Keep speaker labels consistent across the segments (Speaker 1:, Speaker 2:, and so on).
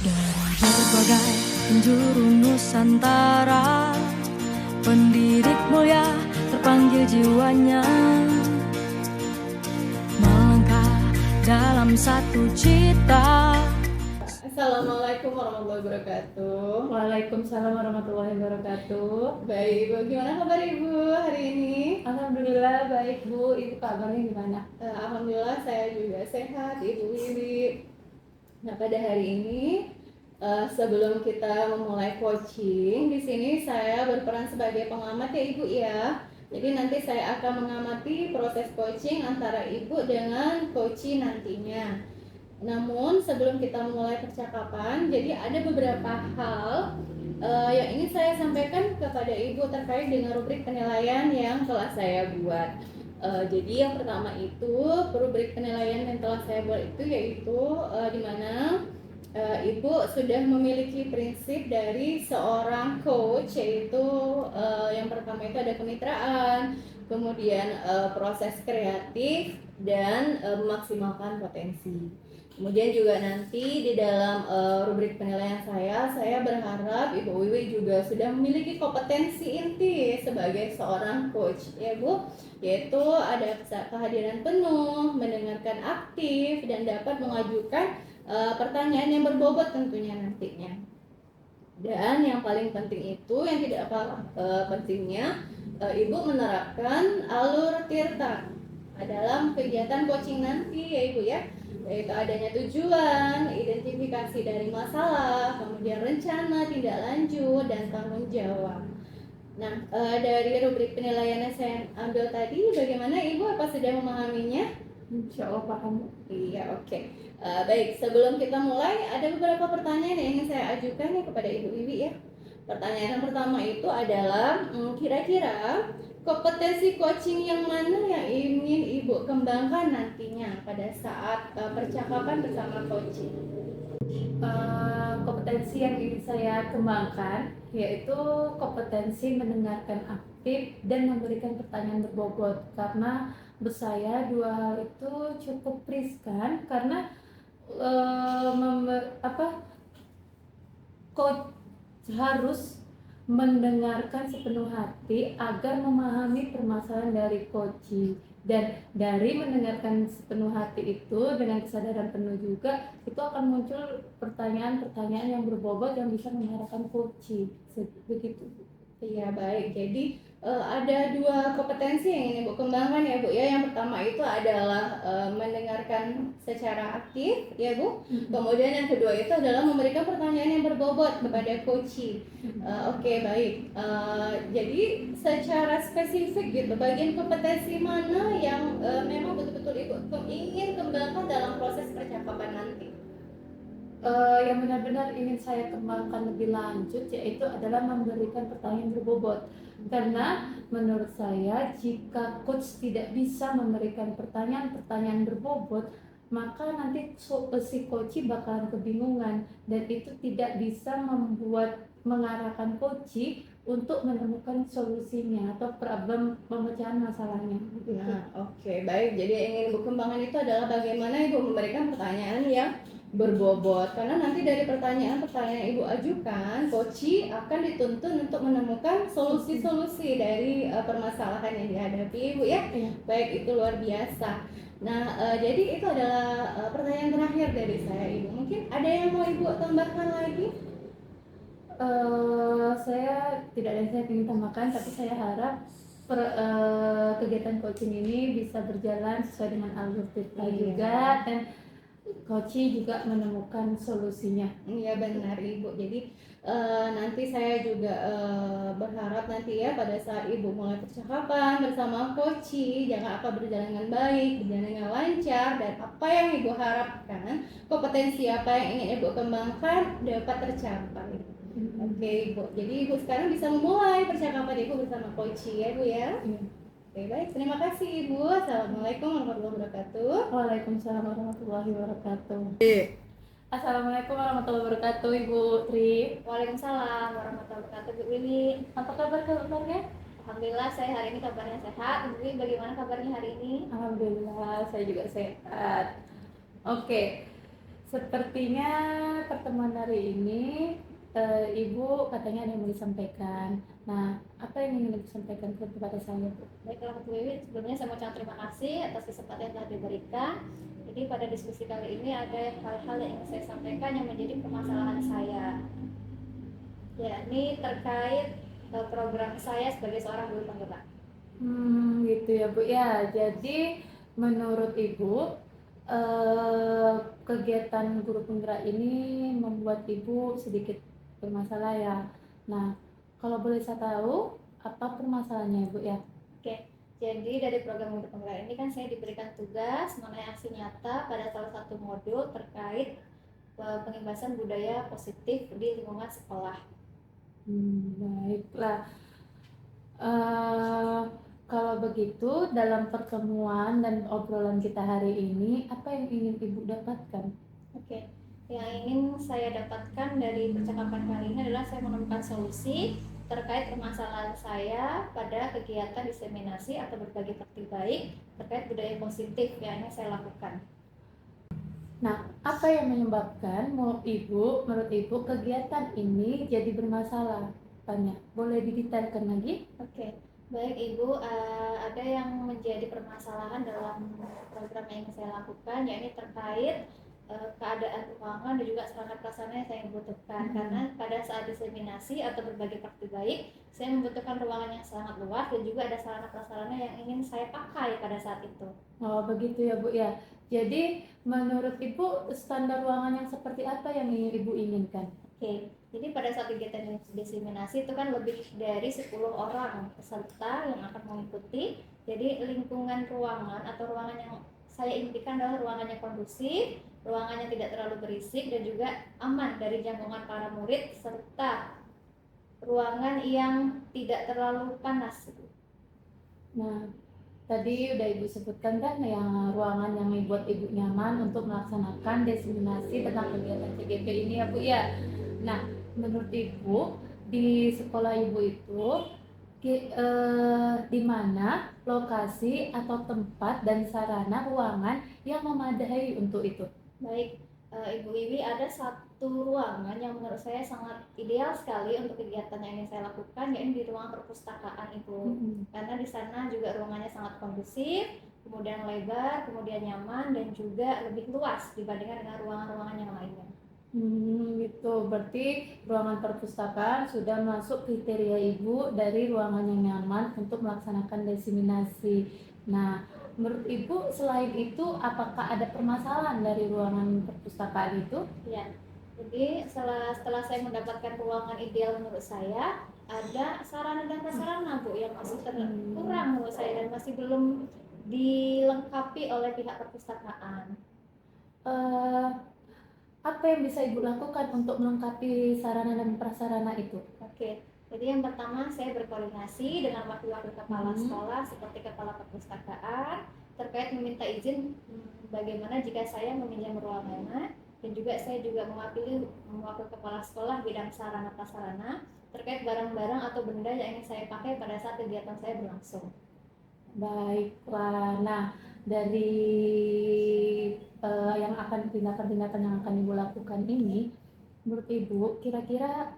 Speaker 1: Dari berbagai penjuru Nusantara, pendidik mulia terpanggil jiwanya melangkah dalam satu cita.
Speaker 2: Assalamualaikum warahmatullahi wabarakatuh.
Speaker 3: Waalaikumsalam warahmatullahi wabarakatuh.
Speaker 2: Baik, Ibu. Gimana kabar Ibu hari ini?
Speaker 3: Alhamdulillah baik Bu. Ibu kabarnya gimana?
Speaker 2: Alhamdulillah saya juga sehat, Ibu Wiwi. Nah, pada hari ini sebelum kita memulai coaching, di sini saya berperan sebagai pengamat ya Ibu ya. Jadi nanti saya akan mengamati proses coaching antara Ibu dengan coachee nantinya. Namun sebelum kita mulai percakapan, jadi ada beberapa hal yang ingin saya sampaikan kepada Ibu terkait dengan rubrik penilaian yang telah saya buat. Jadi yang pertama itu rubrik penilaian yang telah saya buat itu yaitu di mana Ibu sudah memiliki prinsip dari seorang coach, yaitu yang pertama itu ada kemitraan, kemudian proses kreatif dan memaksimalkan potensi. Kemudian juga nanti di dalam rubrik penilaian saya berharap Ibu Wiwi juga sudah memiliki kompetensi inti sebagai seorang coach, ya Bu, yaitu ada kehadiran penuh, mendengarkan aktif, dan dapat mengajukan pertanyaan yang berbobot tentunya nantinya. Dan yang paling penting itu, yang tidak kalah pentingnya, Ibu menerapkan alur tirta dalam kegiatan coaching nanti ya Ibu ya, yaitu adanya tujuan, identifikasi dari masalah, kemudian rencana tindak lanjut, dan tanggung jawab. Nah, dari rubrik penilaian yang saya ambil tadi, bagaimana Ibu? Apa sudah memahaminya?
Speaker 3: Insya Allah paham.
Speaker 2: Iya, oke. Baik, sebelum kita mulai, ada beberapa pertanyaan yang ingin saya ajukan nih kepada Ibu Wiwi ya. Pertanyaan yang pertama itu adalah, kira-kira kompetensi coaching yang mana yang ingin Ibu kembangkan nantinya pada saat percakapan bersama coaching?
Speaker 3: Kompetensi yang ingin saya kembangkan yaitu kompetensi mendengarkan aktif dan memberikan pertanyaan berbobot, karena menurut saya dua hal itu cukup riskan karena coach harus mendengarkan sepenuh hati agar memahami permasalahan dari coachee, dan dari mendengarkan sepenuh hati itu dengan kesadaran penuh juga itu akan muncul pertanyaan-pertanyaan yang berbobot yang bisa mengarahkan coachee. Begitu.
Speaker 2: Iya, baik. Jadi ada dua kompetensi yang ingin Ibu kembangkan ya Bu ya. Yang pertama itu adalah mendengarkan secara aktif ya Bu. Kemudian yang kedua itu adalah memberikan pertanyaan yang berbobot kepada coachee. Oke, baik. Jadi secara spesifik gitu, bagian kompetensi mana yang memang betul-betul Ibu ingin kembangkan dalam proses percakapan nanti?
Speaker 3: Yang benar-benar ingin saya kembangkan lebih lanjut yaitu adalah memberikan pertanyaan berbobot, karena menurut saya jika coach tidak bisa memberikan pertanyaan-pertanyaan berbobot, maka nanti si coachee bakalan kebingungan dan itu tidak bisa mengarahkan coachee untuk menemukan solusinya atau problem pemecahan masalahnya.
Speaker 2: Nah, oke, baik. Jadi yang ingin Ibu kembangkan itu adalah bagaimana Ibu memberikan pertanyaan yang berbobot, karena nanti dari pertanyaan-pertanyaan yang Ibu ajukan, coachee akan dituntun untuk menemukan solusi-solusi dari permasalahan yang dihadapi Ibu ya. Baik, itu luar biasa. Nah, jadi itu adalah pertanyaan terakhir dari saya Ibu. Mungkin ada yang mau Ibu tambahkan lagi?
Speaker 3: Saya tidak ada yang saya ingin tambahkan, tapi saya harap kegiatan coaching ini bisa berjalan sesuai dengan alur tirta juga, dan coaching juga menemukan solusinya.
Speaker 2: Iya benar Ibu. Jadi nanti saya juga berharap nanti ya pada saat Ibu mulai percakapan bersama coachee, jangan apa berjalan dengan baik, berjalan dengan lancar, dan apa yang Ibu harapkan, kompetensi apa yang ingin Ibu kembangkan dapat tercapai. Oke Ibu. Jadi Ibu sekarang bisa memulai percakapan Ibu bersama coachee ya Bu ya. Oke, baik. Terima kasih Ibu. Assalamualaikum warahmatullahi wabarakatuh.
Speaker 3: Waalaikumsalam warahmatullahi wabarakatuh. Assalamualaikum warahmatullahi wabarakatuh Ibu Tri.
Speaker 4: Waalaikumsalam warahmatullahi wabarakatuh Bu Wiwi.
Speaker 3: Apa kabarnya?
Speaker 4: Alhamdulillah saya hari ini kabarnya sehat. Bu Wiwi bagaimana kabarnya hari ini?
Speaker 3: Alhamdulillah saya juga sehat. Oke. Sepertinya pertemuan hari ini Ibu katanya ada yang mau disampaikan. Nah, apa yang ingin disampaikan kepada saya, Bu?
Speaker 4: Baiklah Bu Wiwi, sebelumnya saya mau ucapkan terima kasih atas kesempatan yang telah diberikan. Jadi pada diskusi kali ini ada hal-hal yang ingin saya sampaikan yang menjadi permasalahan saya. Ya, ini terkait program saya sebagai seorang guru penggerak.
Speaker 3: Gitu ya, Bu. Ya, jadi menurut Ibu kegiatan guru penggerak ini membuat Ibu sedikit bermasalah ya. Nah, kalau boleh saya tahu apa permasalahannya, Ibu ya?
Speaker 4: Oke, jadi dari program guru penggerak ini kan saya diberikan tugas mengenai aksi nyata pada salah satu modul terkait pengimbasan budaya positif di lingkungan sekolah.
Speaker 3: Baiklah. Kalau begitu, dalam pertemuan dan obrolan kita hari ini, apa yang ingin Ibu dapatkan?
Speaker 4: Oke, yang ingin saya dapatkan dari percakapan kali ini adalah saya menemukan solusi terkait permasalahan saya pada kegiatan diseminasi atau berbagi praktik baik terkait budaya positif yang ingin saya lakukan.
Speaker 3: Nah, apa yang menyebabkan menurut Ibu kegiatan ini jadi bermasalah? Tanya, boleh didetailkan lagi?
Speaker 4: Oke, baik Ibu, ada yang menjadi permasalahan dalam program yang ingin saya lakukan, yakni terkait keadaan ruangan dan juga sarana prasarana yang saya butuhkan. Karena pada saat diseminasi atau berbagi praktik baik, saya membutuhkan ruangan yang sangat luas dan juga ada sarana prasarana yang ingin saya pakai pada saat itu.
Speaker 3: Oh, begitu ya, Bu ya. Jadi, menurut Ibu standar ruangan yang seperti apa yang Ibu inginkan?
Speaker 4: Oke, jadi pada saat kegiatan diseminasi itu kan lebih dari 10 orang peserta yang akan mengikuti. Jadi lingkungan ruangan atau ruangan yang saya impikan adalah ruangan yang kondusif, ruangan yang tidak terlalu berisik dan juga aman dari jangkauan para murid, serta ruangan yang tidak terlalu panas.
Speaker 3: Nah, tadi udah Ibu sebutkan kan yang ruangan yang membuat Ibu nyaman untuk melaksanakan diseminasi tentang kegiatan CGP ini ya, Bu ya. Nah, menurut Ibu di sekolah Ibu itu di mana lokasi atau tempat dan sarana ruangan yang memadai untuk itu?
Speaker 4: Baik, Ibu Wiwi, ada satu ruangan yang menurut saya sangat ideal sekali untuk kegiatan yang ingin saya lakukan, yaitu di ruang perpustakaan Ibu. Karena di sana juga ruangannya sangat kondusif, kemudian lebar, kemudian nyaman, dan juga lebih luas dibandingkan dengan ruangan-ruangan yang lainnya.
Speaker 3: Gitu. Berarti ruangan perpustakaan sudah masuk kriteria Ibu dari ruangan yang nyaman untuk melaksanakan diseminasi. Nah, menurut Ibu selain itu apakah ada permasalahan dari ruangan perpustakaan itu?
Speaker 4: Ya, jadi setelah saya mendapatkan ruangan ideal menurut saya, ada sarana dan prasarana Bu yang masih kurang menurut saya dan masih belum dilengkapi oleh pihak perpustakaan.
Speaker 3: Apa yang bisa Ibu lakukan untuk melengkapi sarana dan prasarana itu?
Speaker 4: Oke, jadi yang pertama saya berkoordinasi dengan wakil-wakil kepala sekolah seperti kepala perpustakaan terkait meminta izin bagaimana jika saya meminjam ruangannya, dan juga saya juga mewakili kepala sekolah bidang sarana prasarana terkait barang-barang atau benda yang ingin saya pakai pada saat kegiatan saya berlangsung.
Speaker 3: Baiklah, nah dari yang akan tindakan-tindakan yang akan Ibu lakukan ini, menurut Ibu kira-kira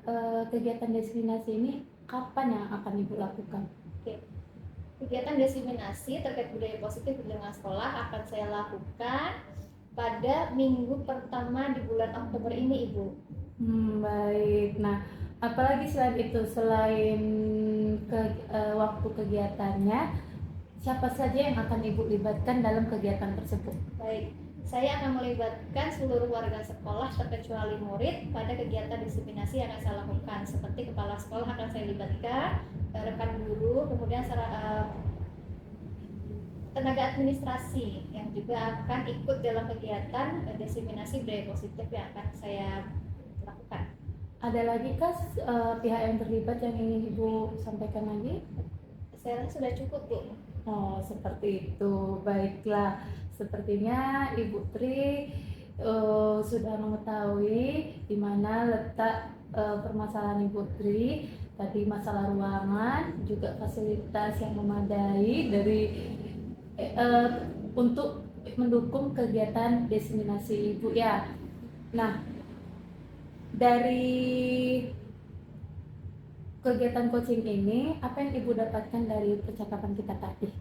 Speaker 3: kegiatan diseminasi ini kapan yang akan Ibu lakukan?
Speaker 4: Oke. Kegiatan diseminasi terkait budaya positif di lingkungan sekolah akan saya lakukan pada minggu pertama di bulan Oktober ini, Ibu.
Speaker 3: Baik. Nah, apalagi selain itu, selain waktu kegiatannya, siapa saja yang akan Ibu libatkan dalam kegiatan tersebut?
Speaker 4: Baik, saya akan melibatkan seluruh warga sekolah terkecuali murid pada kegiatan diseminasi yang akan saya lakukan. Seperti kepala sekolah akan saya libatkan, rekan guru, kemudian tenaga administrasi yang juga akan ikut dalam kegiatan diseminasi budaya positif yang akan saya lakukan.
Speaker 3: Ada lagi kah pihak yang terlibat yang ingin Ibu sampaikan lagi?
Speaker 4: Saya rasa sudah cukup, Bu.
Speaker 3: Oh, seperti itu. Baiklah, sepertinya Ibu Tri sudah mengetahui di mana letak permasalahan Ibu Tri. Tadi masalah ruangan, juga fasilitas yang memadai dari untuk mendukung kegiatan diseminasi Ibu ya. Nah, dari kegiatan coaching ini, apa yang Ibu dapatkan dari percakapan kita tadi?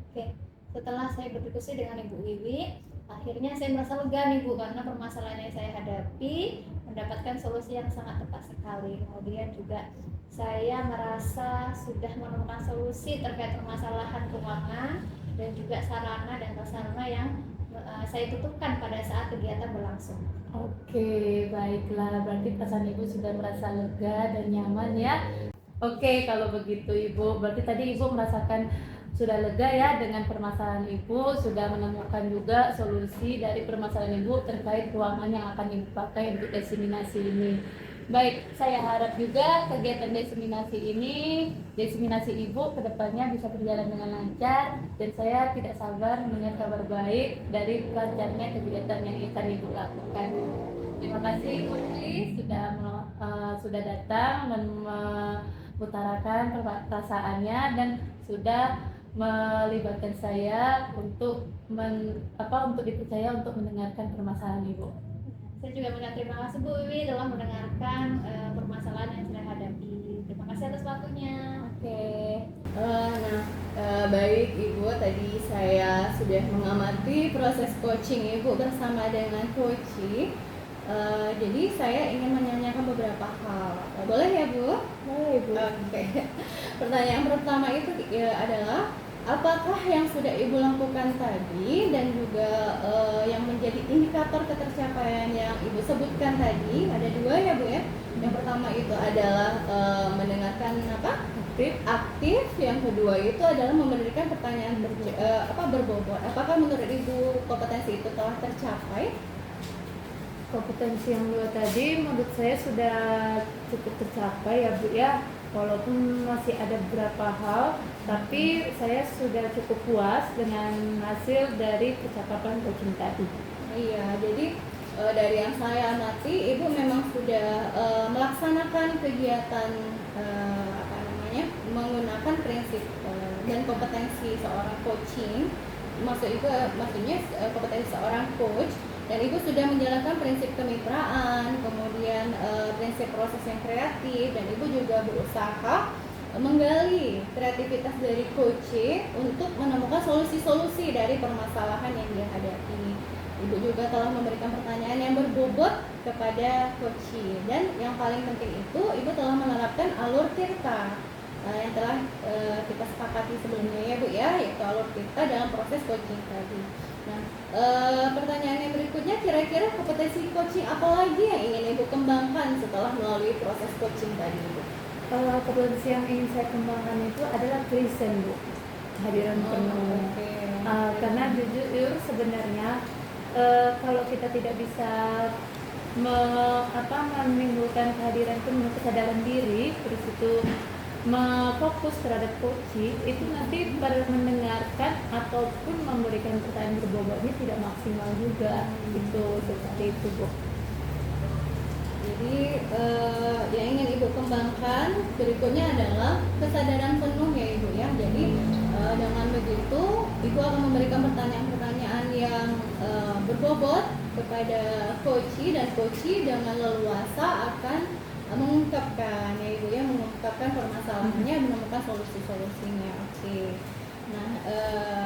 Speaker 4: Oke, setelah saya berdiskusi dengan Ibu Wiwi, akhirnya saya merasa lega nih Bu, karena permasalahan yang saya hadapi mendapatkan solusi yang sangat tepat sekali. Kemudian juga saya merasa sudah menemukan solusi terkait permasalahan keuangan dan juga sarana dan prasarana yang saya butuhkan pada saat kegiatan berlangsung.
Speaker 3: Oke, baiklah. Berarti perasaan Ibu sudah merasa lega dan nyaman ya. Oke, kalau begitu Ibu, berarti tadi Ibu merasakan sudah lega ya dengan permasalahan Ibu, sudah menemukan juga solusi dari permasalahan Ibu terkait ruangan yang akan Ibu pakai untuk diseminasi ini. Baik, saya harap juga kegiatan diseminasi Ibu kedepannya bisa berjalan dengan lancar, dan saya tidak sabar mendengar kabar baik dari lancarnya kegiatan yang akan Ibu lakukan. Terima kasih Ibu Tri sudah datang dan mengutarakan perasaannya dan sudah melibatkan saya untuk dipercaya untuk mendengarkan permasalahan Ibu.
Speaker 4: Saya juga mengucapkan terima kasih Bu Wiwi telah mendengarkan permasalahan yang saya hadapi. Terima kasih atas waktunya.
Speaker 3: Oke.
Speaker 2: Baik Ibu, tadi saya sudah mengamati proses coaching Ibu bersama dengan Coachi. Jadi saya ingin menanyakan beberapa hal. Boleh ya Bu?
Speaker 3: Boleh Ibu.
Speaker 2: Oke. Pertanyaan pertama itu adalah apakah yang sudah Ibu lakukan tadi dan juga yang menjadi indikator ketercapaian yang Ibu sebutkan tadi, ada dua ya Bu ya. Yang pertama itu adalah mendengarkan aktif, yang kedua itu adalah memberikan pertanyaan berbobot. Apakah menurut Ibu kompetensi itu telah tercapai?
Speaker 3: Kompetensi yang dua tadi menurut saya sudah cukup tercapai ya Bu ya, walaupun masih ada beberapa hal, tapi saya sudah cukup puas dengan hasil dari percakapan coaching tadi.
Speaker 2: Iya, jadi dari yang saya amati, Ibu memang sudah melaksanakan kegiatan menggunakan prinsip dan kompetensi seorang coaching, maksudnya kompetensi seorang coach. Dan Ibu sudah menjalankan prinsip kemitraan, kemudian prinsip proses yang kreatif, dan Ibu juga berusaha menggali kreativitas dari coaching untuk menemukan solusi-solusi dari permasalahan yang dia hadapi. Ibu juga telah memberikan pertanyaan yang berbobot kepada coaching, dan yang paling penting itu Ibu telah menerapkan alur tirta yang telah kita sepakati sebelumnya ya Bu ya, yaitu alur tirta dalam proses coaching tadi. Nah, pertanyaan yang berikutnya, kira-kira kompetensi coaching apa lagi yang ingin Ibu kembangkan setelah melalui proses coaching tadi Ibu?
Speaker 3: Kompetensi yang ingin saya kembangkan itu adalah present Bu, kehadiran penuh.
Speaker 2: Okay.
Speaker 3: Karena jujur sebenarnya kalau kita tidak bisa menimbulkan kehadiran penuh, kesadaran diri, terus itu fokus terhadap coaching, itu nanti mendengarkan ataupun memberikan pertanyaan berbobot ini tidak maksimal juga. Itu seperti itu Bu.
Speaker 2: Jadi yang ingin Ibu kembangkan berikutnya adalah kesadaran penuh ya Ibu ya. Jadi dengan begitu Ibu akan memberikan pertanyaan-pertanyaan yang berbobot kepada coaching, dan coaching dengan leluasa akan mengungkapkan ya Ibu ya, mengungkapkan permasalahannya, menemukan solusi-solusinya. Oke. Nah,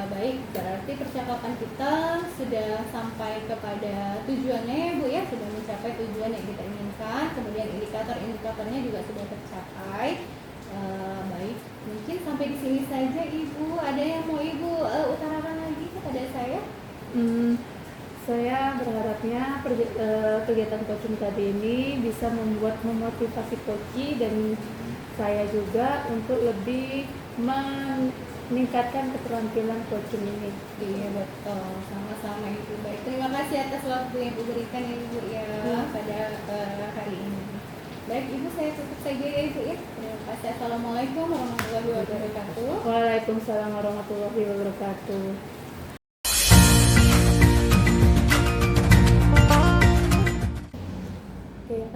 Speaker 2: baik, berarti percakapan kita sudah sampai kepada tujuannya ya Bu ya, sudah mencapai tujuan yang kita inginkan, kemudian indikator-indikatornya juga sudah tercapai. Baik, mungkin sampai di sini saja Ibu. Ada yang mau Ibu utarakan lagi kepada saya?
Speaker 3: Saya berharapnya kegiatan coaching tadi ini bisa memotivasi coaching dan saya juga untuk lebih meningkatkan keterampilan coaching ini.
Speaker 2: Iya betul, sama-sama Ibu. Baik, terima kasih atas waktu yang Ibu berikan Ibu ya pada hari ini. Baik Ibu, saya tutup saja ya Ibu ya. Terima kasih. Assalamualaikum warahmatullahi wabarakatuh.
Speaker 3: Waalaikumsalam warahmatullahi wabarakatuh.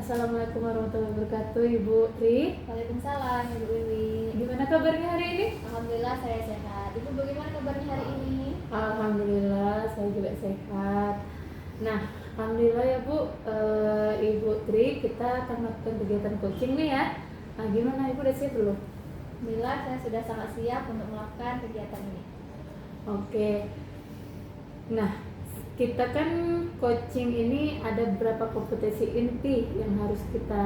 Speaker 3: Assalamualaikum warahmatullahi wabarakatuh Ibu Tri.
Speaker 4: Waalaikumsalam Ibu Wiwi.
Speaker 3: Gimana kabarnya hari ini?
Speaker 4: Alhamdulillah saya sehat. Ibu bagaimana kabarnya hari ini?
Speaker 3: Alhamdulillah saya juga sehat. Nah, Alhamdulillah ya Bu, Ibu Tri, kita akan melakukan kegiatan coaching nih ya. Nah, gimana Ibu, udah siap belum?
Speaker 4: Alhamdulillah saya sudah sangat siap untuk melakukan kegiatan ini.
Speaker 3: Oke. Nah, kita kan coaching ini ada beberapa kompetensi inti yang harus kita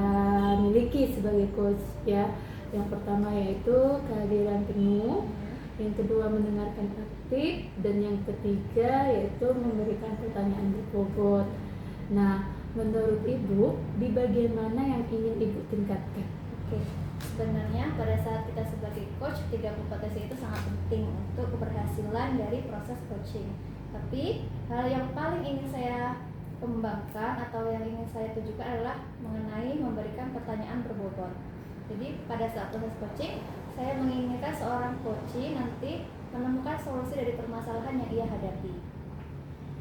Speaker 3: miliki sebagai coach ya. Yang pertama yaitu kehadiran penuh, yang kedua mendengarkan aktif, dan yang ketiga yaitu memberikan pertanyaan berbobot. Nah, menurut Ibu, di bagian mana yang ingin Ibu tingkatkan?
Speaker 4: Oke, sebenarnya pada saat kita sebagai coach, 3 kompetensi itu sangat penting untuk keberhasilan dari proses coaching. Tapi hal yang paling ingin saya kembangkan atau yang ingin saya tujukan adalah mengenai memberikan pertanyaan berbobot. Jadi pada saat proses coaching, saya menginginkan seorang coach nanti menemukan solusi dari permasalahan yang ia hadapi.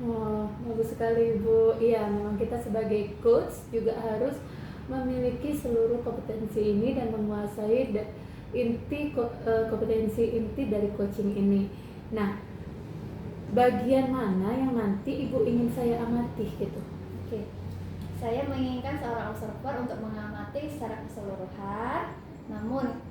Speaker 3: Oh, bagus sekali Bu. Iya, memang kita sebagai coach juga harus memiliki seluruh kompetensi ini dan menguasai kompetensi inti dari coaching ini. Nah, bagian mana yang nanti Ibu ingin saya amati gitu?
Speaker 4: Oke, saya menginginkan seorang observer untuk mengamati secara keseluruhan. Namun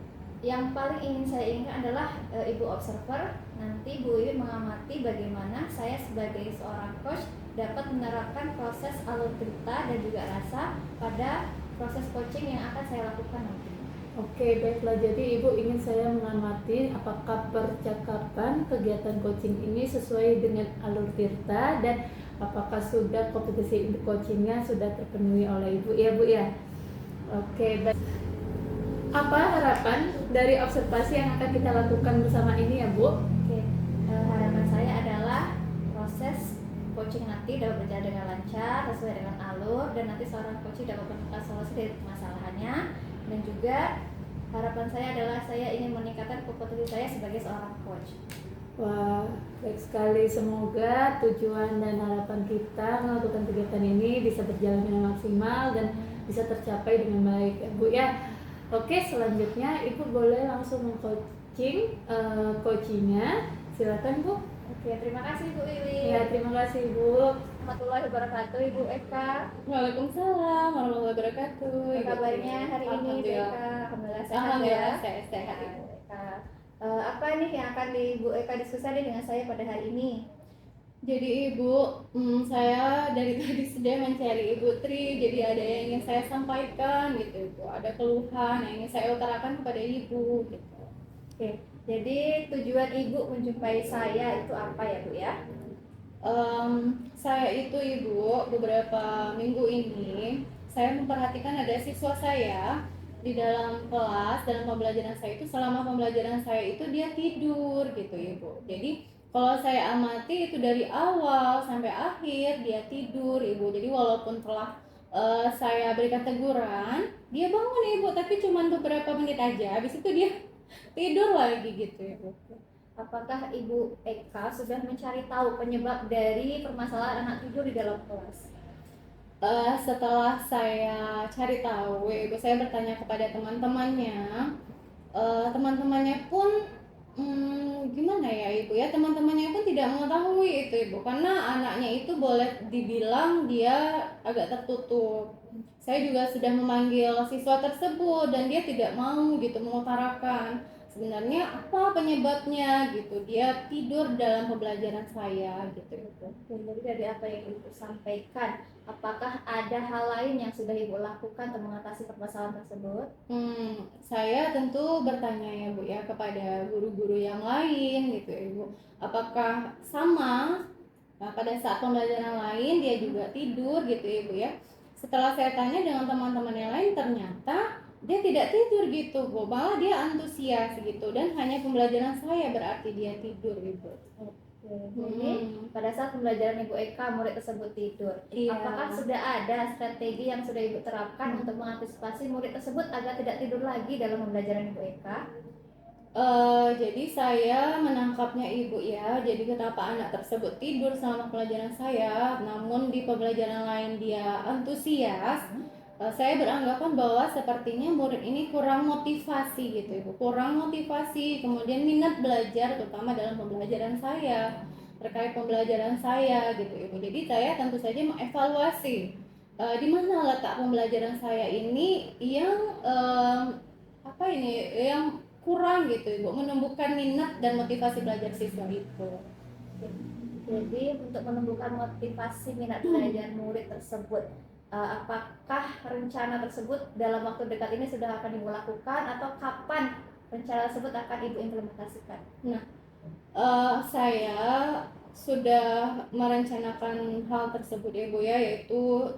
Speaker 4: yang paling ingin saya inginkan adalah Ibu observer. Nanti Bu Iwin mengamati bagaimana saya sebagai seorang coach dapat menerapkan proses alur cerita dan juga rasa pada proses coaching yang akan saya lakukan nanti.
Speaker 3: Oke, baiklah. Jadi Ibu ingin saya mengamati apakah percakapan kegiatan coaching ini sesuai dengan alur tirta dan apakah sudah kompetensi coachingnya sudah terpenuhi oleh Ibu ya Bu ya. Oke, baik. Apa harapan dari observasi yang akan kita lakukan bersama ini ya Bu?
Speaker 4: Oke, harapan saya adalah proses coaching nanti dapat berjalan dengan lancar sesuai dengan alur, dan nanti seorang coach dapat menemukan solusi dari permasalahannya. Dan juga harapan saya adalah saya ingin meningkatkan kompetensi saya sebagai seorang coach.
Speaker 3: Wah, baik sekali. Semoga tujuan dan harapan kita melakukan kegiatan ini bisa berjalan dengan maksimal dan bisa tercapai dengan baik ya Bu ya. Oke, selanjutnya Ibu boleh langsung meng-coaching coachingnya. Silakan Bu.
Speaker 4: Oke, terima kasih Bu Wiwi.
Speaker 3: Ya, terima kasih Bu.
Speaker 4: Warahmatullahi wabarakatuh, Ibu Eka.
Speaker 2: Waalaikumsalam warahmatullahi wabarakatuh.
Speaker 4: Apa kabarnya hari ini, Bu
Speaker 2: Alhamdulillah.
Speaker 4: Eka? Alhamdulillah sehat
Speaker 2: Alhamdulillah
Speaker 4: ya.
Speaker 2: saya sehat.
Speaker 4: Ibu Eka. Apa nih yang akan Ibu Eka diskusikan dengan saya pada hari ini?
Speaker 2: Jadi Ibu, saya dari tadi sudah mencari Ibu Tri. Jadi ada yang ingin saya sampaikan gitu Ibu. Ada keluhan yang ingin saya utarakan kepada Ibu gitu.
Speaker 4: Oke, jadi tujuan Ibu menjumpai saya itu apa ya Bu ya?
Speaker 2: Saya itu Ibu, beberapa minggu ini saya memperhatikan ada siswa saya di dalam kelas, dalam pembelajaran saya itu, selama pembelajaran saya itu dia tidur gitu Ibu. Jadi kalau saya amati itu dari awal sampai akhir dia tidur Ibu. Jadi walaupun telah saya berikan teguran, dia bangun Ibu, tapi cuma beberapa menit aja, habis itu dia tidur lagi gitu Ibu.
Speaker 4: Apakah Ibu Eka sudah mencari tahu penyebab dari permasalahan anak tidur di dalam kelas?
Speaker 2: Setelah saya cari tahu, Ibu, saya bertanya kepada teman-temannya. Teman-temannya pun gimana ya Ibu ya, teman-temannya pun tidak mengetahui itu Ibu, karena anaknya itu boleh dibilang dia agak tertutup. Saya juga sudah memanggil siswa tersebut dan dia tidak mau gitu mengutarakan sebenarnya apa penyebabnya gitu, dia tidur dalam pembelajaran saya gitu Ibu.
Speaker 4: Jadi dari apa yang Ibu sampaikan, apakah ada hal lain yang sudah Ibu lakukan untuk mengatasi permasalahan tersebut?
Speaker 2: Saya tentu bertanya ya Bu ya kepada guru-guru yang lain gitu Ibu, apakah sama pada saat pembelajaran lain dia juga tidur gitu Ibu ya. Setelah saya tanya dengan teman-teman yang lain, ternyata dia tidak tidur gitu Bu, malah dia antusias gitu, dan hanya pembelajaran saya berarti dia tidur Ibu.
Speaker 4: Jadi pada saat pembelajaran Ibu Eka murid tersebut tidur,
Speaker 2: Iya.
Speaker 4: apakah sudah ada strategi yang sudah Ibu terapkan untuk mengantisipasi murid tersebut agar tidak tidur lagi dalam pembelajaran Ibu Eka?
Speaker 2: Jadi saya menangkapnya Ibu ya, jadi kenapa anak tersebut tidur selama pelajaran saya, namun di pembelajaran lain dia antusias. Saya beranggapan bahwa sepertinya murid ini kurang motivasi gitu Ibu, kurang motivasi, kemudian minat belajar terutama dalam pembelajaran saya. terkait pembelajaran saya gitu Ibu. Jadi saya tentu saja mengevaluasi di mana letak pembelajaran saya ini yang yang kurang gitu Ibu, menumbuhkan minat dan motivasi belajar siswa itu.
Speaker 4: Jadi untuk menumbuhkan motivasi minat belajar murid tersebut, apakah rencana tersebut dalam waktu dekat ini sudah akan Ibu lakukan atau kapan rencana tersebut akan Ibu implementasikan?
Speaker 2: Saya sudah merencanakan hal tersebut Ibu ya, yaitu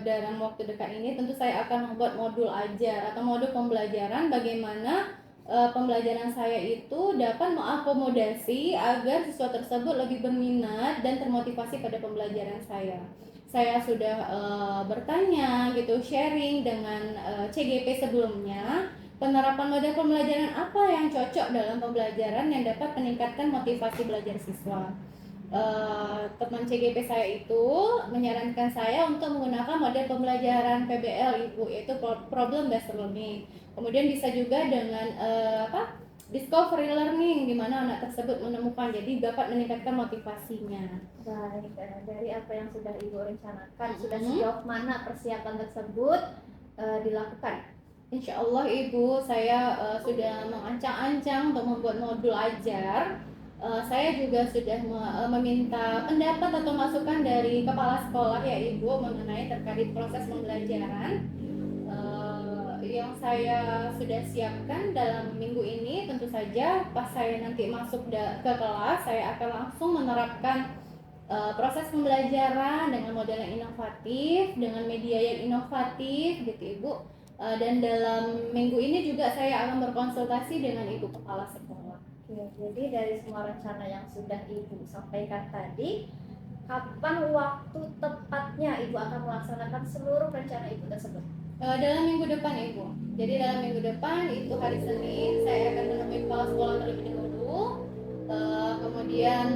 Speaker 2: dalam waktu dekat ini tentu saya akan membuat modul ajar atau modul pembelajaran bagaimana pembelajaran saya itu dapat mengakomodasi agar siswa tersebut lebih berminat dan termotivasi pada pembelajaran saya. Saya sudah bertanya gitu, sharing dengan CGP sebelumnya, penerapan model pembelajaran apa yang cocok dalam pembelajaran yang dapat meningkatkan motivasi belajar siswa. Teman CGP saya itu menyarankan saya untuk menggunakan model pembelajaran PBL Ibu, yaitu problem based learning. Kemudian bisa juga dengan discovery learning, di mana anak tersebut menemukan, jadi dapat meningkatkan motivasinya.
Speaker 4: Baik, dari apa yang sudah Ibu rencanakan, sudah sejauh mana persiapan tersebut dilakukan?
Speaker 2: Insya Allah Ibu, saya sudah mengancang-ancang untuk membuat modul ajar. Saya juga sudah meminta pendapat atau masukan dari kepala sekolah ya Ibu mengenai terkait proses pembelajaran. Yang saya sudah siapkan dalam minggu ini, tentu saja pas saya nanti masuk ke kelas, saya akan langsung menerapkan proses pembelajaran dengan model yang inovatif, dengan media yang inovatif gitu Ibu. Dan dalam minggu ini juga saya akan berkonsultasi dengan Ibu Kepala Sekolah.
Speaker 4: Jadi dari semua rencana yang sudah Ibu sampaikan tadi, kapan waktu tepatnya Ibu akan melaksanakan seluruh rencana Ibu tersebut?
Speaker 2: Dalam minggu depan Ibu. Jadi dalam minggu depan itu hari Senin saya akan menemui kepala sekolah terlebih dahulu. Kemudian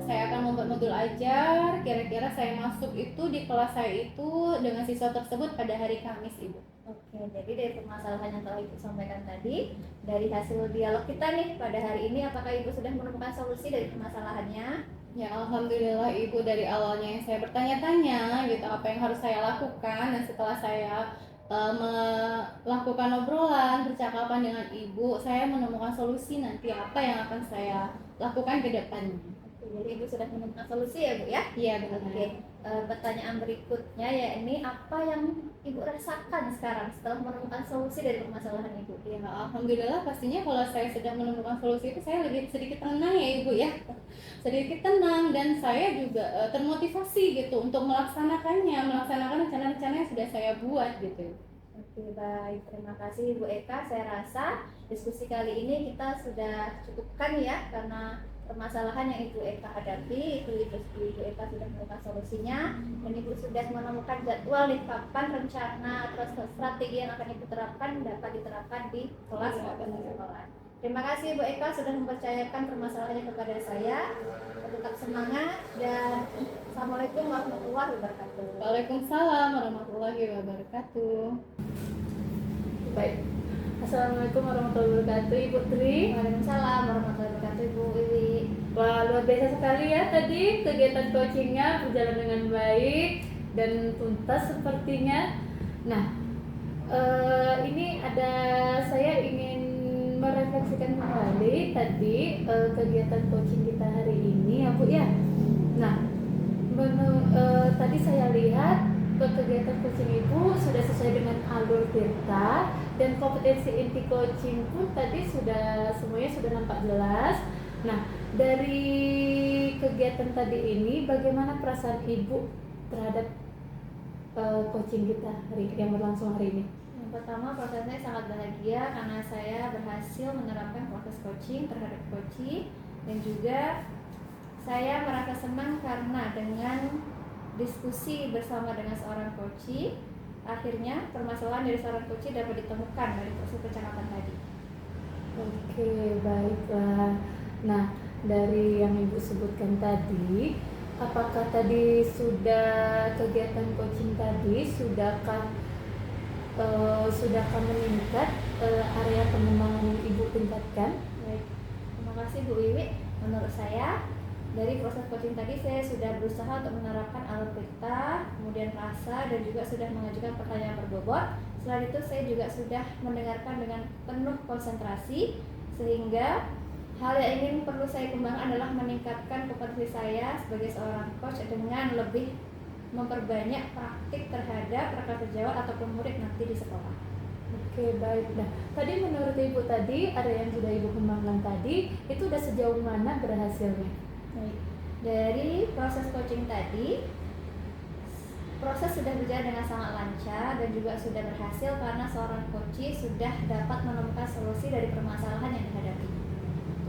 Speaker 2: saya akan membuat modul ajar. Kira-kira saya masuk itu di kelas saya itu dengan siswa tersebut pada hari Kamis Ibu.
Speaker 4: Oke, jadi dari permasalahan yang telah Ibu sampaikan tadi, dari hasil dialog kita nih pada hari ini, apakah Ibu sudah menemukan solusi dari permasalahannya?
Speaker 2: Ya Alhamdulillah Ibu, dari awalnya yang saya bertanya-tanya gitu apa yang harus saya lakukan, dan setelah saya melakukan obrolan, percakapan dengan Ibu, saya menemukan solusi nanti apa yang akan saya lakukan ke depannya.
Speaker 4: Jadi Ibu sudah menemukan solusi ya Bu ya?
Speaker 2: Iya benar.
Speaker 4: Oke, pertanyaan berikutnya ya ini, apa yang Ibu rasakan sekarang setelah menemukan solusi dari permasalahan Ibu?
Speaker 2: Ya Alhamdulillah, pastinya kalau saya sudah menemukan solusi itu saya lebih sedikit tenang ya Ibu ya, sedikit tenang, dan saya juga termotivasi gitu untuk melaksanakan rencana-rencana yang sudah saya buat gitu.
Speaker 4: Oke, baik, terima kasih Bu Eka. Saya rasa diskusi kali ini kita sudah cukupkan ya, karena permasalahan yang Ibu Eka hadapi itu Ibu Eka sudah menemukan solusinya, dan Ibu sudah menemukan jadwal nih kapan rencana atau strategi yang akan Ibu terapkan dapat diterapkan di kelas maupun di sekolah. Terima kasih Bu Eka sudah mempercayakan permasalahannya kepada saya. Tetap semangat dan Assalamualaikum warahmatullahi wabarakatuh.
Speaker 2: Waalaikumsalam warahmatullahi wabarakatuh.
Speaker 3: Baik. Assalamualaikum warahmatullahi wabarakatuh, Ibu Tri.
Speaker 4: Waalaikumsalam warahmatullahi wabarakatuh, Ibu Wiwi.
Speaker 3: Wah, luar biasa sekali ya tadi kegiatan coachingnya berjalan dengan baik dan tuntas sepertinya. Nah, ini saya ingin merefleksikan kembali tadi kegiatan coaching kita hari ini ya Bu ya. Nah, tadi saya lihat kegiatan coaching Ibu sudah sesuai dengan alur Tirta, dan kompetensi inti coaching pun tadi semuanya sudah nampak jelas. Nah, dari kegiatan tadi ini bagaimana perasaan Ibu terhadap coaching kita yang berlangsung hari ini?
Speaker 4: Yang pertama, prosesnya sangat bahagia karena saya berhasil menerapkan proses coaching terhadap coaching, dan juga saya merasa senang karena dengan diskusi bersama dengan seorang coaching, akhirnya permasalahan dari seorang coaching dapat ditemukan dari proses percakapan tadi.
Speaker 3: Oke, baiklah. Nah, dari yang Ibu sebutkan tadi, apakah tadi sudah kegiatan coaching tadi sudahkah meningkat area pengembangan yang Ibu tingkatkan?
Speaker 4: Baik, terima kasih Bu Wiwi. Menurut saya dari proses coaching tadi saya sudah berusaha untuk menerapkan alur perintah, kemudian rasa, dan juga sudah mengajukan pertanyaan berbobot. Selain itu saya juga sudah mendengarkan dengan penuh konsentrasi, sehingga hal yang ingin perlu saya kembangkan adalah meningkatkan kompetensi saya sebagai seorang coach dengan lebih memperbanyak praktik terhadap rekan sejawat ataupun murid nanti di sekolah.
Speaker 3: Oke, baik. Nah, tadi menurut Ibu tadi ada yang sudah Ibu kembangkan tadi, itu udah sejauh mana berhasilnya?
Speaker 4: Baik. Dari proses coaching tadi, proses sudah berjalan dengan sangat lancar dan juga sudah berhasil karena seorang coach sudah dapat menemukan solusi dari permasalahan yang dihadapi.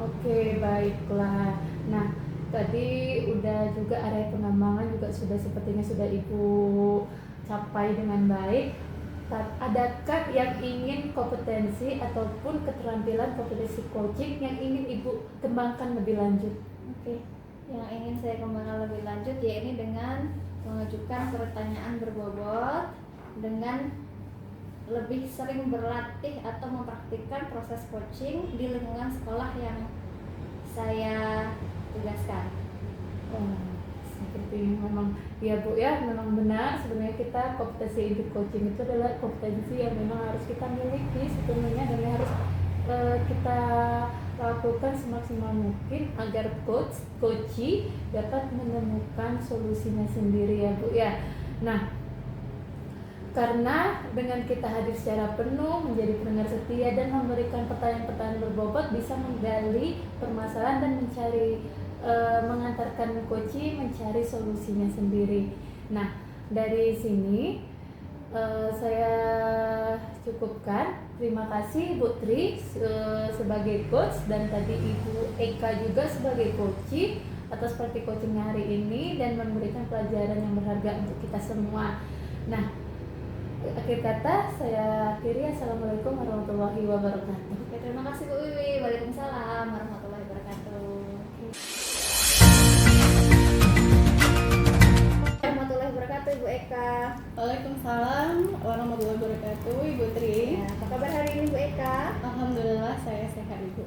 Speaker 3: Oke, baiklah. Nah, tadi udah juga area pengembangan juga sudah sepertinya sudah Ibu capai dengan baik. Adakah yang ingin kompetensi ataupun keterampilan kompetensi coaching yang ingin Ibu kembangkan lebih lanjut?
Speaker 4: Oke, yang ingin saya kembangkan lebih lanjut yaitu dengan mengajukan pertanyaan berbobot, dengan lebih sering berlatih atau mempraktikkan proses coaching di lingkungan sekolah yang saya tugaskan.
Speaker 3: Seperti memang ya Bu ya, memang benar sebenarnya kita kompetensi untuk coaching itu adalah kompetensi yang memang harus kita miliki sebenarnya, dan yang harus kita lakukan semaksimal mungkin agar coachee dapat menemukan solusinya sendiri ya Bu ya. Nah, karena dengan kita hadir secara penuh, menjadi pendengar setia dan memberikan pertanyaan-pertanyaan berbobot, bisa menggali permasalahan dan mengantarkan coachee mencari solusinya sendiri. Nah, dari sini saya cukupkan. Terima kasih Bu Tri sebagai coach, dan tadi Ibu Eka juga sebagai coachee atas praktik coaching hari ini dan memberikan pelajaran yang berharga untuk kita semua. Nah, akhir kata saya akhiri. Assalamualaikum warahmatullahi wabarakatuh.
Speaker 4: Oke, terima kasih Bu Wiwi. Waalaikumsalam warahmatullahi wabarakatuh. Warahmatullahi wabarakatuh Ibu Eka.
Speaker 2: Waalaikumsalam warahmatullahi wabarakatuh, Ibu Tri.
Speaker 4: Ya, apa kabar hari ini Bu Eka?
Speaker 2: Alhamdulillah saya sehat, Ibu.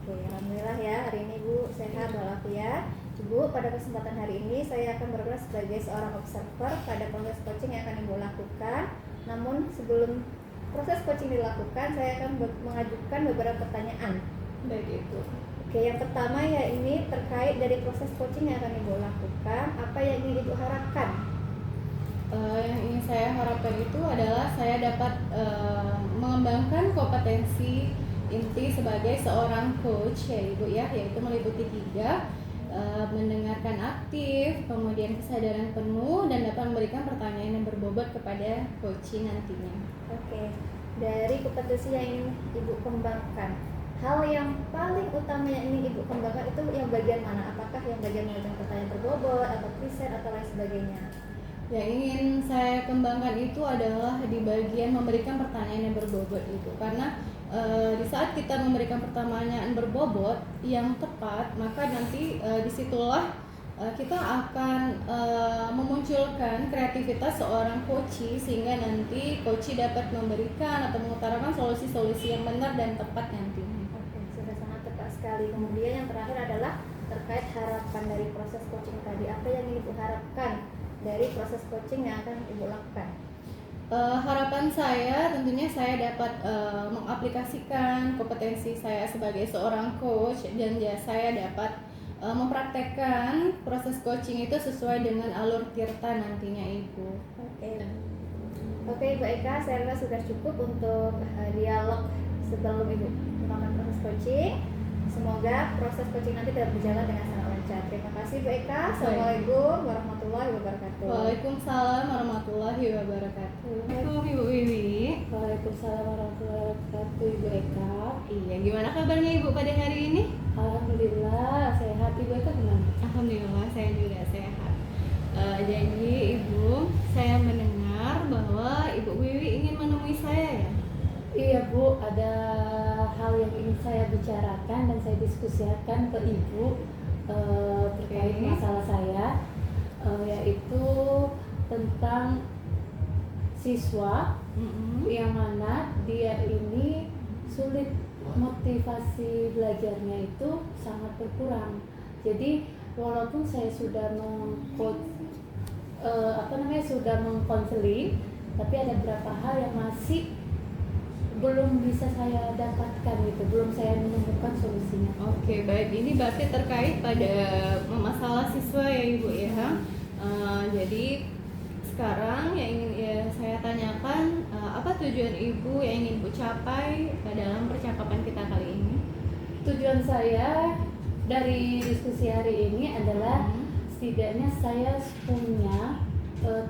Speaker 4: Oke, alhamdulillah ya, hari ini Bu sehat walafiat. Ibu, pada kesempatan hari ini saya akan berperan sebagai seorang observer pada proses coaching yang akan Ibu lakukan. Namun sebelum proses coaching dilakukan, saya akan mengajukan beberapa pertanyaan.
Speaker 2: Baik itu.
Speaker 4: Oke, yang pertama ya ini terkait dari proses coaching yang akan Ibu lakukan. Apa yang ingin Ibu harapkan?
Speaker 2: Yang ingin saya harapkan itu adalah saya dapat mengembangkan kompetensi inti sebagai seorang coach ya Ibu ya, yaitu meliputi 3, mendengarkan aktif, kemudian kesadaran penuh, dan dapat memberikan pertanyaan yang berbobot kepada coaching nantinya.
Speaker 4: Oke, dari kompetensi yang ingin Ibu kembangkan, hal yang paling utama yang ingin Ibu kembangkan itu yang bagian mana? Apakah yang bagian mengajukan pertanyaan berbobot atau present atau lain sebagainya?
Speaker 2: Yang ingin saya kembangkan itu adalah di bagian memberikan pertanyaan yang berbobot itu, karena di saat kita memberikan pertanyaan berbobot yang tepat, maka nanti disitulah kita akan memunculkan kreativitas seorang coachee, sehingga nanti coachee dapat memberikan atau mengutarakan solusi-solusi yang benar dan tepat nantinya.
Speaker 4: Oke, sudah sangat tepat sekali. Kemudian yang terakhir adalah terkait harapan dari proses coaching tadi. Apa yang ingin Ibu harapkan dari proses coaching yang akan Ibu lakukan?
Speaker 2: Harapan saya tentunya saya dapat mengaplikasikan kompetensi saya sebagai seorang coach, dan saya dapat mempraktekkan proses coaching itu sesuai dengan alur tirta nantinya Ibu.
Speaker 4: Oke, Ibu Eka, saya rasa sudah cukup untuk dialog sebelum Ibu melakukan proses coaching. Semoga proses coaching nanti dapat berjalan dengan sangat lancar. Terima kasih Bu Eka. Assalamualaikum warahmatullahi wabarakatuh.
Speaker 2: Waalaikumsalam warahmatullahi wabarakatuh. Assalamualaikum Ibu Wiwi.
Speaker 3: Waalaikumsalam warahmatullahi wabarakatuh Ibu Eka.
Speaker 2: Iya, gimana kabarnya Ibu pada hari ini?
Speaker 3: Alhamdulillah sehat. Ibu Eka gimana?
Speaker 2: Alhamdulillah saya juga sehat. Jadi Ibu, saya mendengar bahwa Ibu Wiwi ingin menemui saya ya?
Speaker 3: Iya Bu, ada hal yang ingin saya bicarakan dan saya diskusikan ke Ibu terkait masalah saya, yaitu tentang siswa yang mana dia ini sulit, motivasi belajarnya itu sangat berkurang. Jadi walaupun saya sudah sudah mengkonseling, tapi ada beberapa hal yang masih belum bisa saya dapatkan gitu, belum saya menemukan solusinya.
Speaker 2: Oke, baik. Ini berarti terkait pada masalah siswa ya Ibu ya. Jadi sekarang yang ingin saya tanyakan, apa tujuan Ibu yang ingin Ibu capai dalam percakapan kita kali ini?
Speaker 3: Tujuan saya dari diskusi hari ini adalah setidaknya saya punya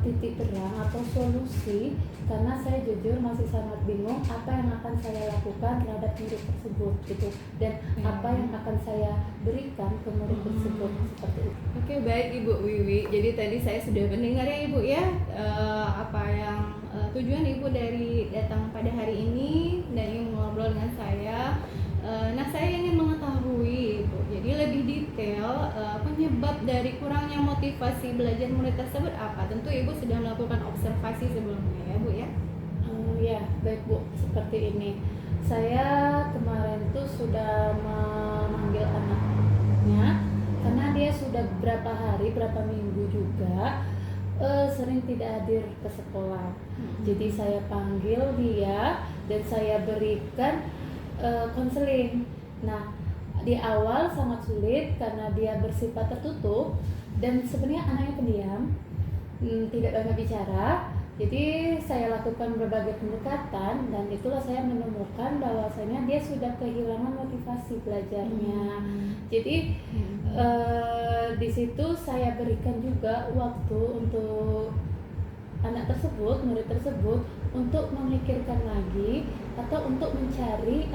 Speaker 3: titik terang atau solusi, karena saya jujur masih sangat bingung apa yang akan saya lakukan terhadap murid tersebut gitu, dan apa yang akan saya berikan ke murid tersebut, seperti itu.
Speaker 2: Oke, baik Ibu Wiwi. Jadi tadi saya sudah mendengar ya Ibu ya, apa yang tujuan Ibu dari datang pada hari ini dan ingin ngobrol dengan saya. Nah, saya ingin mengetahui Ibu, jadi lebih detail penyebab dari kurangnya motivasi belajar murid tersebut apa? Tentu Ibu sudah melakukan observasi sebelumnya ya Bu ya?
Speaker 3: Ya, baik Bu, seperti ini. Saya kemarin tuh sudah memanggil anaknya, karena dia sudah berapa minggu juga sering tidak hadir ke sekolah. Jadi saya panggil dia dan saya berikan konseling. Nah, di awal sangat sulit karena dia bersifat tertutup dan sebenarnya anaknya pendiam, tidak banyak bicara. Jadi saya lakukan berbagai pendekatan dan itulah saya menemukan bahwasanya dia sudah kehilangan motivasi belajarnya. Jadi di situ saya berikan juga waktu untuk anak tersebut, murid tersebut, untuk memikirkan lagi atau untuk mencari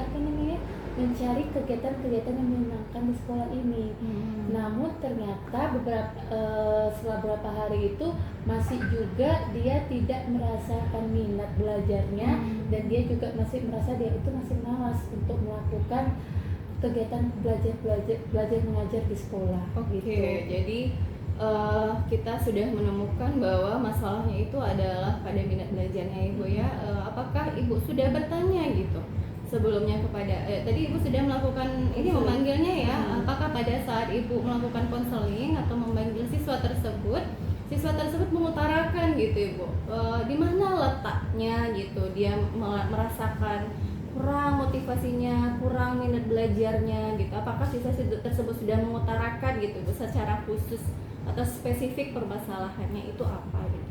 Speaker 3: mencari kegiatan-kegiatan yang menyenangkan di sekolah ini. Namun ternyata setelah beberapa hari itu masih juga dia tidak merasakan minat belajarnya, dan dia juga masih merasa dia itu masih malas untuk melakukan kegiatan belajar mengajar di sekolah.
Speaker 2: Oke, jadi kita sudah menemukan bahwa masalahnya itu adalah pada minat belajarnya Ibu ya. Apakah Ibu sudah bertanya gitu sebelumnya kepada tadi Ibu sudah melakukan ini memanggilnya ya? Apakah pada saat Ibu melakukan konseling atau memanggil siswa tersebut mengutarakan gitu Ibu, di mana letaknya gitu dia merasakan kurang motivasinya, kurang minat belajarnya gitu? Apakah siswa tersebut sudah mengutarakan gitu Bu, secara khusus atau spesifik permasalahannya itu apa gitu?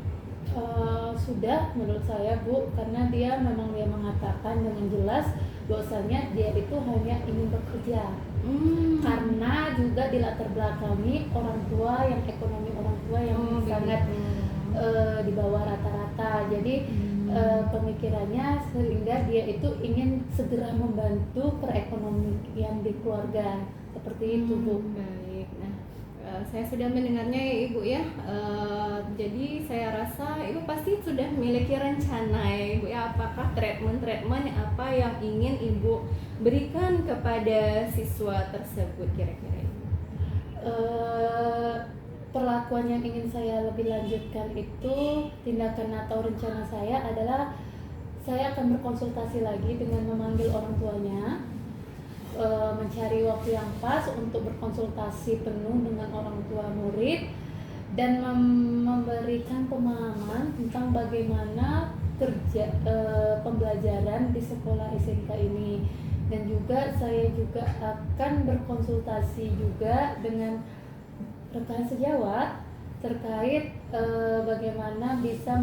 Speaker 3: Sudah menurut saya Bu, karena dia mengatakan dengan jelas bahwasanya dia itu hanya ingin bekerja, karena juga dilatar belakangi orang tua yang ekonomi orang tua yang sangat di bawah rata-rata. Jadi pemikirannya sehingga dia itu ingin segera membantu perekonomian di keluarga, seperti itu Bu.
Speaker 2: Baik, nah saya sudah mendengarnya ya Ibu ya. Jadi saya rasa Ibu pasti sudah memiliki rencana ya Ibu ya, apakah treatment apa yang ingin Ibu berikan kepada siswa tersebut kira-kira Ibu?
Speaker 3: Perlakuan yang ingin saya lebih lanjutkan itu, tindakan atau rencana saya adalah saya akan berkonsultasi lagi dengan memanggil orang tuanya, mencari waktu yang pas untuk berkonsultasi penuh dengan orang tua murid dan memberikan pemahaman tentang bagaimana kerja pembelajaran di sekolah SMK ini. Dan juga saya juga akan berkonsultasi juga dengan rekan sejawat terkait bagaimana bisa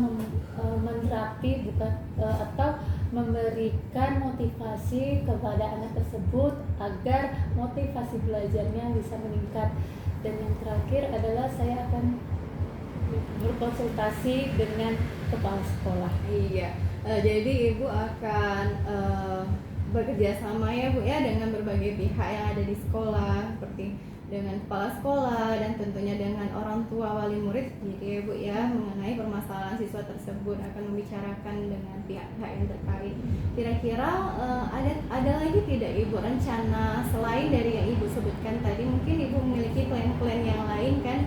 Speaker 3: menerapi atau memberikan motivasi kepada anak tersebut agar motivasi belajarnya bisa meningkat. Dan yang terakhir adalah saya akan berkonsultasi dengan kepala sekolah.
Speaker 2: Iya, jadi Ibu akan bekerja sama ya Bu ya dengan berbagai pihak yang ada di sekolah, seperti dengan kepala sekolah dan tentunya dengan orang tua wali murid gitu ya Bu ya, mengenai permasalahan siswa tersebut, akan membicarakan dengan pihak-pihak yang terkait. Kira-kira ada lagi tidak Ibu rencana selain dari yang Ibu sebutkan tadi? Mungkin Ibu memiliki plan-plan yang lain kan,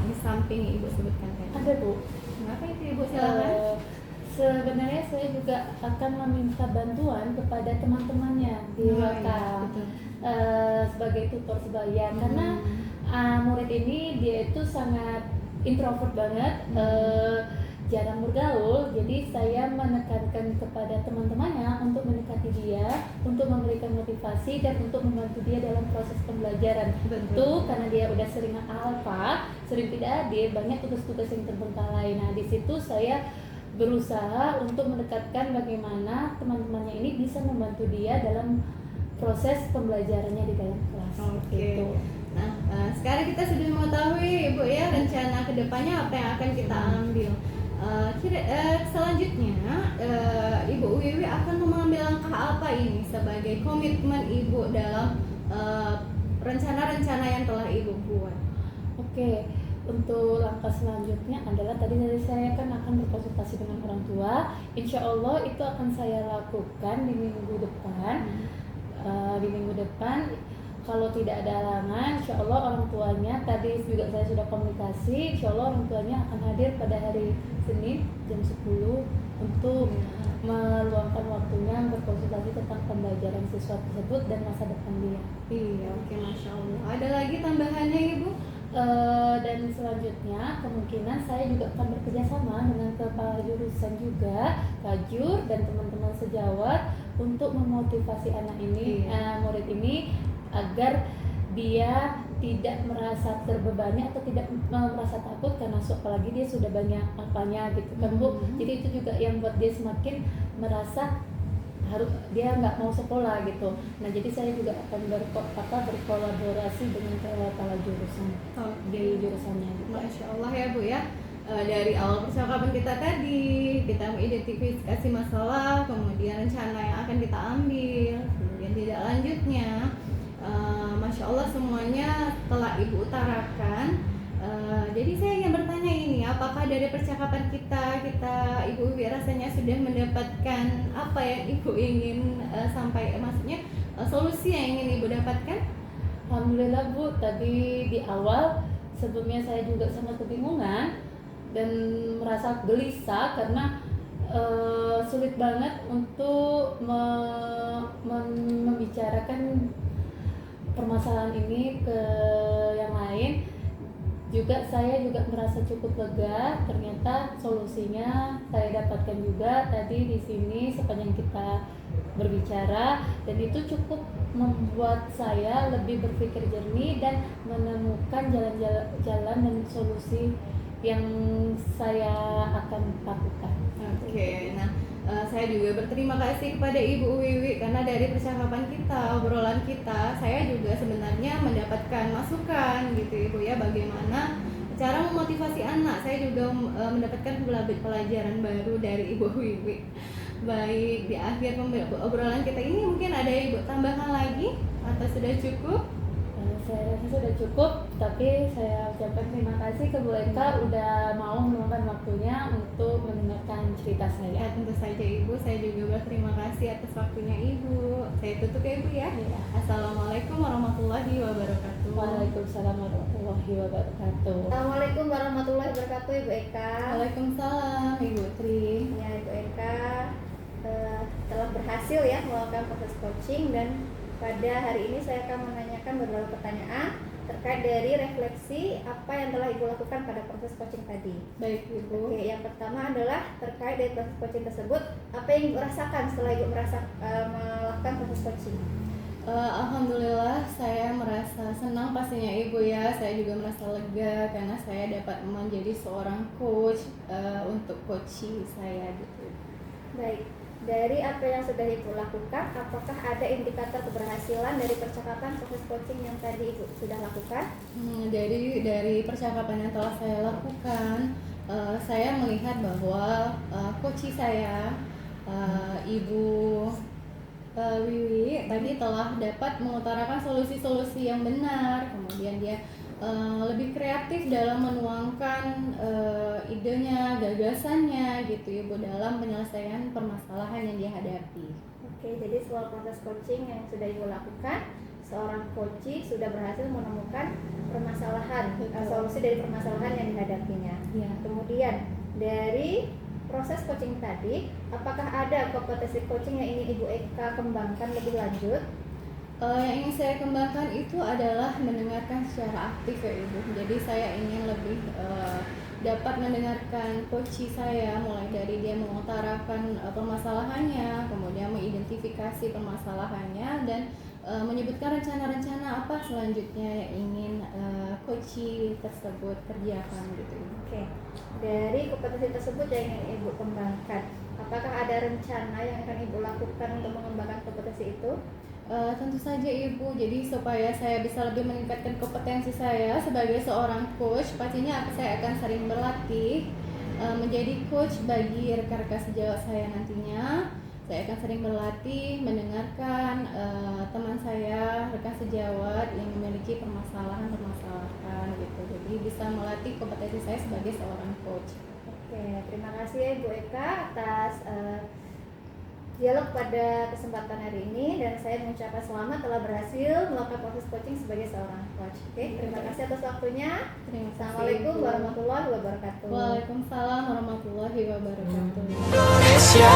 Speaker 2: di samping Ibu sebutkan tadi?
Speaker 3: Ada Bu.
Speaker 2: Kenapa itu Ibu, silakan.
Speaker 3: sebenarnya saya juga akan meminta bantuan kepada teman-temannya di
Speaker 2: Oh, iya,
Speaker 3: lokal
Speaker 2: betul.
Speaker 3: sebagai tutor sebaya, karena murid ini dia itu sangat introvert banget, jarang bergaul. Jadi saya menekankan kepada teman-temannya untuk mendekati dia, untuk memberikan motivasi dan untuk membantu dia dalam proses pembelajaran. Tentu karena dia udah sering alfa, sering tidak hadir, banyak tugas-tugas yang terbengkalai. Nah, di situ saya berusaha untuk mendekatkan bagaimana teman-temannya ini bisa membantu dia dalam proses pembelajarannya di dalam kelas.
Speaker 2: Oke.
Speaker 3: Gitu.
Speaker 2: Nah, sekarang kita sudah mengetahui Ibu ya rencana kedepannya apa yang akan kita ambil. Selanjutnya Ibu Wiwi akan mengambil langkah apa ini sebagai komitmen Ibu dalam rencana-rencana yang telah Ibu buat?
Speaker 3: Oke, untuk langkah selanjutnya adalah tadi dari saya kan akan berkonsultasi dengan orang tua. Insya Allah itu akan saya lakukan di minggu depan. Di minggu depan, kalau tidak ada halangan, insya Allah orang tuanya, tadi juga saya sudah komunikasi, insya Allah orang tuanya akan hadir pada hari Senin jam 10 untuk meluangkan waktunya berkonsultasi tentang pembelajaran siswa tersebut dan masa depan dia.
Speaker 2: Iya, oke, Masya Allah. Ada lagi tambahannya Ibu?
Speaker 3: Dan selanjutnya kemungkinan saya juga akan bekerja sama dengan kepala jurusan juga, Kajur dan teman-teman sejawat untuk memotivasi anak ini, murid ini agar dia tidak merasa terbebani atau tidak merasa takut karena apalagi dia sudah banyak apanya gitu kan Bu. Jadi itu juga yang buat dia semakin merasa harus dia nggak mau sekolah gitu. Nah jadi saya juga akan berkolaborasi dengan kepala jurusan di jurusannya gitu.
Speaker 2: Masya Allah ya Bu ya. Dari awal percakapan kita tadi kita mengidentifikasi masalah, kemudian rencana yang akan kita ambil, kemudian tidak lanjutnya. Masya Allah semuanya telah Ibu utarakan. Jadi saya ingin bertanya ini, apakah dari percakapan kita Ibu Wiwi rasanya sudah mendapatkan apa yang Ibu ingin maksudnya solusi yang ingin Ibu dapatkan?
Speaker 3: Alhamdulillah Bu, tadi di awal sebelumnya saya juga sangat kebingungan dan merasa gelisah karena sulit banget untuk membicarakan permasalahan ini ke yang lain. Juga saya juga merasa cukup lega, ternyata solusinya saya dapatkan juga tadi di sini sepanjang kita berbicara, dan itu cukup membuat saya lebih berpikir jernih dan menemukan jalan dan solusi yang saya akan lakukan.
Speaker 2: Oke, nah saya juga berterima kasih kepada Ibu Wiwi karena dari percakapan kita, obrolan kita, saya juga sebenarnya mendapatkan masukan gitu Ibu ya, bagaimana cara memotivasi anak. Saya juga mendapatkan pelajaran baru dari Ibu Wiwi. Baik, di akhir obrolan kita ini mungkin ada Ibu tambahan lagi atau sudah cukup?
Speaker 3: Saya rasa sudah cukup, tapi saya ucapkan terima kasih ke Bu Eka udah mau meluangkan waktunya untuk mendengarkan cerita saya.
Speaker 2: Ya, tentu saja Ibu, saya juga berterima kasih atas waktunya Ibu. Saya tutup ya Ibu ya. Assalamualaikum warahmatullahi wabarakatuh.
Speaker 3: Waalaikumsalam warahmatullahi wabarakatuh.
Speaker 4: Assalamualaikum warahmatullahi wabarakatuh Ibu Eka.
Speaker 2: Waalaikumsalam Ibu Tri.
Speaker 4: Ya Ibu Eka telah berhasil ya melakukan proses coaching, dan pada hari ini saya akan menanyakan beberapa pertanyaan terkait dari refleksi apa yang telah Ibu lakukan pada proses coaching tadi.
Speaker 2: Baik Ibu.
Speaker 4: Oke, yang pertama adalah terkait dari proses coaching tersebut, apa yang Ibu rasakan setelah Ibu melakukan proses coaching?
Speaker 2: Alhamdulillah saya merasa senang pastinya Ibu ya. Saya juga merasa lega karena saya dapat menjadi seorang coach untuk coaching saya gitu.
Speaker 4: Baik, dari apa yang sudah Ibu lakukan, apakah ada indikator keberhasilan dari percakapan proses coaching yang tadi Ibu sudah lakukan?
Speaker 2: Dari percakapan yang telah saya lakukan, saya melihat bahwa coach saya Ibu Wiwi tadi telah dapat mengutarakan solusi-solusi yang benar. Kemudian dia lebih kreatif dalam menuangkan idenya, gagasannya gitu Ibu dalam penyelesaian permasalahan yang dia hadapi.
Speaker 4: Oke, jadi selama proses coaching yang sudah Ibu lakukan, seorang coach sudah berhasil menemukan permasalahan, solusi dari permasalahan yang dihadapinya.
Speaker 3: Ya.
Speaker 4: Kemudian dari proses coaching tadi, apakah ada kompetensi coaching yang ingin Ibu Eka kembangkan lebih lanjut?
Speaker 2: Yang ingin saya kembangkan itu adalah mendengarkan secara aktif ya Ibu. Jadi saya ingin lebih dapat mendengarkan coach saya, mulai dari dia mengutarakan permasalahannya, kemudian mengidentifikasi permasalahannya, dan menyebutkan rencana-rencana apa selanjutnya yang ingin coach tersebut kerjakan gitu.
Speaker 4: Oke, dari kompetensi tersebut yang ingin Ibu kembangkan, apakah ada rencana yang akan Ibu lakukan untuk mengembangkan kompetensi itu?
Speaker 2: Tentu saja Ibu, jadi supaya saya bisa lebih meningkatkan kompetensi saya sebagai seorang coach, pastinya saya akan sering berlatih menjadi coach bagi rekan-rekan sejawat saya nantinya. Saya akan sering berlatih mendengarkan teman saya, rekan sejawat yang memiliki permasalahan gitu. Jadi bisa melatih kompetensi saya sebagai seorang coach.
Speaker 4: Oke, terima kasih ya Ibu Eka atas dialog pada kesempatan hari ini, dan saya mengucapkan selamat telah berhasil melakukan proses coaching sebagai seorang coach. Oke, terima kasih atas waktunya.
Speaker 2: Terima kasih,
Speaker 4: Assalamualaikum
Speaker 2: Ibu.
Speaker 4: warahmatullahi wabarakatuh.
Speaker 2: Waalaikumsalam warahmatullahi wabarakatuh.
Speaker 5: Indonesia.